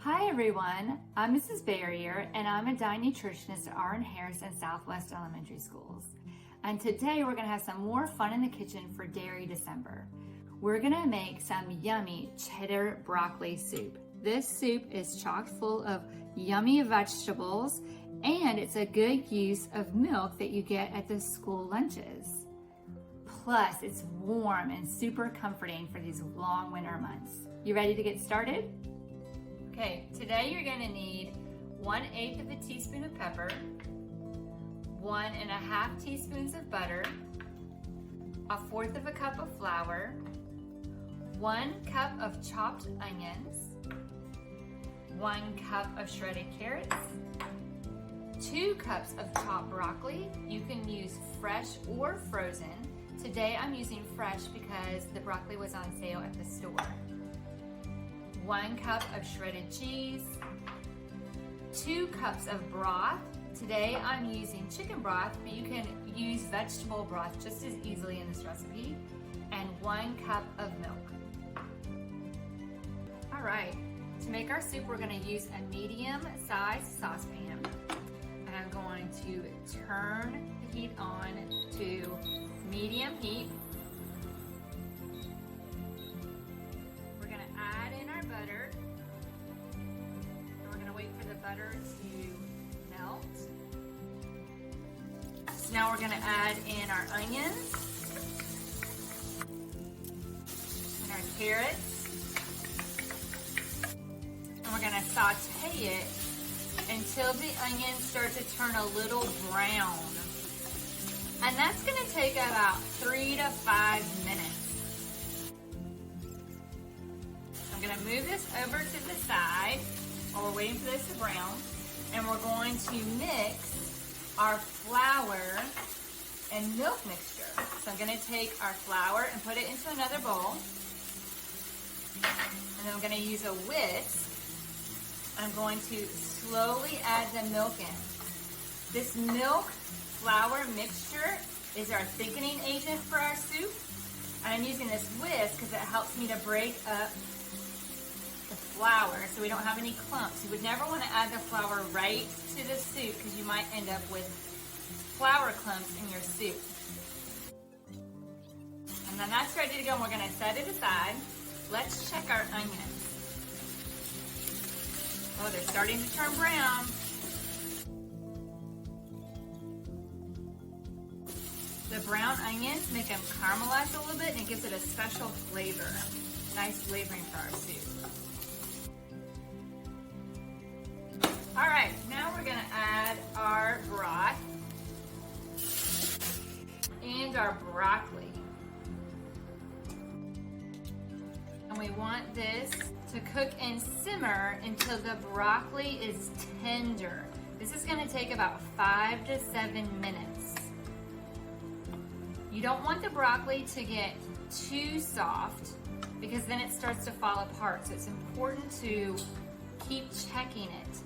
Hi everyone, I'm Mrs. Barrier and I'm a DINE nutritionist at R.N. Harris and Southwest Elementary Schools. And today we're gonna have some more fun in the kitchen for Dairy December. We're gonna make some yummy cheddar broccoli soup. This soup is chock full of yummy vegetables and it's a good use of milk that you get at the school lunches. Plus, it's warm and super comforting for these long winter months. You ready to get started? Okay, today you're gonna need 1/8 of a teaspoon of pepper, 1½ teaspoons of butter, 1/4 of a cup of flour, 1 cup of chopped onions, 1 cup of shredded carrots, 2 cups of chopped broccoli. You can use fresh or frozen. Today I'm using fresh because the broccoli was on sale at the store. 1 cup of shredded cheese, 2 cups of broth. Today I'm using chicken broth, but you can use vegetable broth just as easily in this recipe, and 1 cup of milk. All right, to make our soup, we're gonna use a medium-sized saucepan, and I'm going to turn the heat on to medium heat. Butter, and we're going to wait for the butter to melt. So now we're going to add in our onions and our carrots, and we're going to saute it until the onions start to turn a little brown, and that's going to take about 3 to 5 minutes. I'm going to move this over to the side while we're waiting for this to brown, and we're going to mix our flour and milk mixture. So I'm going to take our flour and put it into another bowl, and then I'm going to use a whisk. I'm going to slowly add the milk in. This milk flour mixture is our thickening agent for our soup, and I'm using this whisk because it helps me to break up the flour so we don't have any clumps. You would never want to add the flour right to the soup because you might end up with flour clumps in your soup. And then that's ready to go, and we're going to set it aside. Let's check our onions. Oh, they're starting to turn brown. The brown onions make them caramelize a little bit, and it gives it a special flavor. Nice flavoring for our soup. All right, now we're gonna add our broth and our broccoli. And we want this to cook and simmer until the broccoli is tender. This is gonna take about 5 to 7 minutes. You don't want the broccoli to get too soft because then it starts to fall apart. So it's important to keep checking it.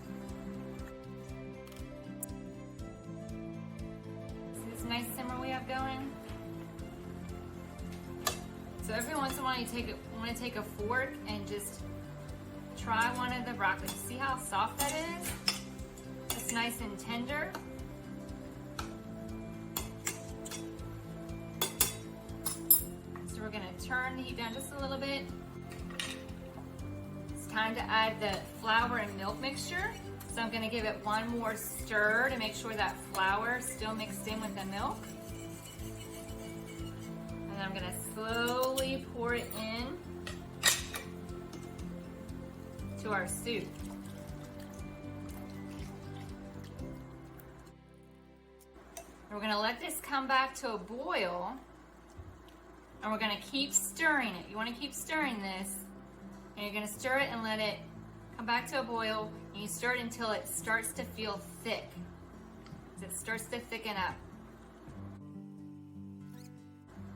Nice simmer we have going. So every once in a while you want to take a fork and just try one of the broccoli. See how soft that is? It's nice and tender. So we're going to turn the heat down just a little bit. It's time to add the flour and milk mixture. So I'm going to give it one more stir to make sure that flour is still mixed in with the milk. And then I'm going to slowly pour it in to our soup. We're going to let this come back to a boil, and we're going to keep stirring it. You want to keep stirring this, and you're going to stir it and let it come back to a boil, and you stir it until it starts to feel thick. As it starts to thicken up.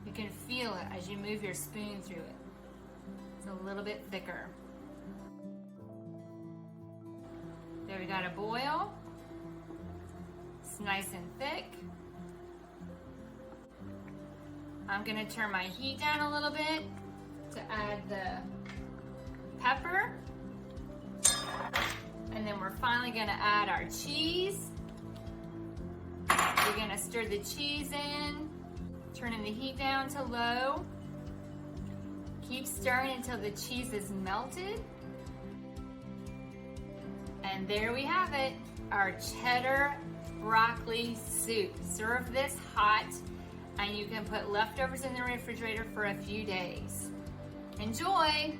You can feel it as you move your spoon through it. It's a little bit thicker. There, we got a boil. It's nice and thick. I'm gonna turn my heat down a little bit to add the pepper. we're finally gonna add our cheese. We're gonna stir the cheese in, turning the heat down to low. Keep stirring until the cheese is melted. And there we have it, our cheddar broccoli soup. Serve this hot, and you can put leftovers in the refrigerator for a few days. Enjoy!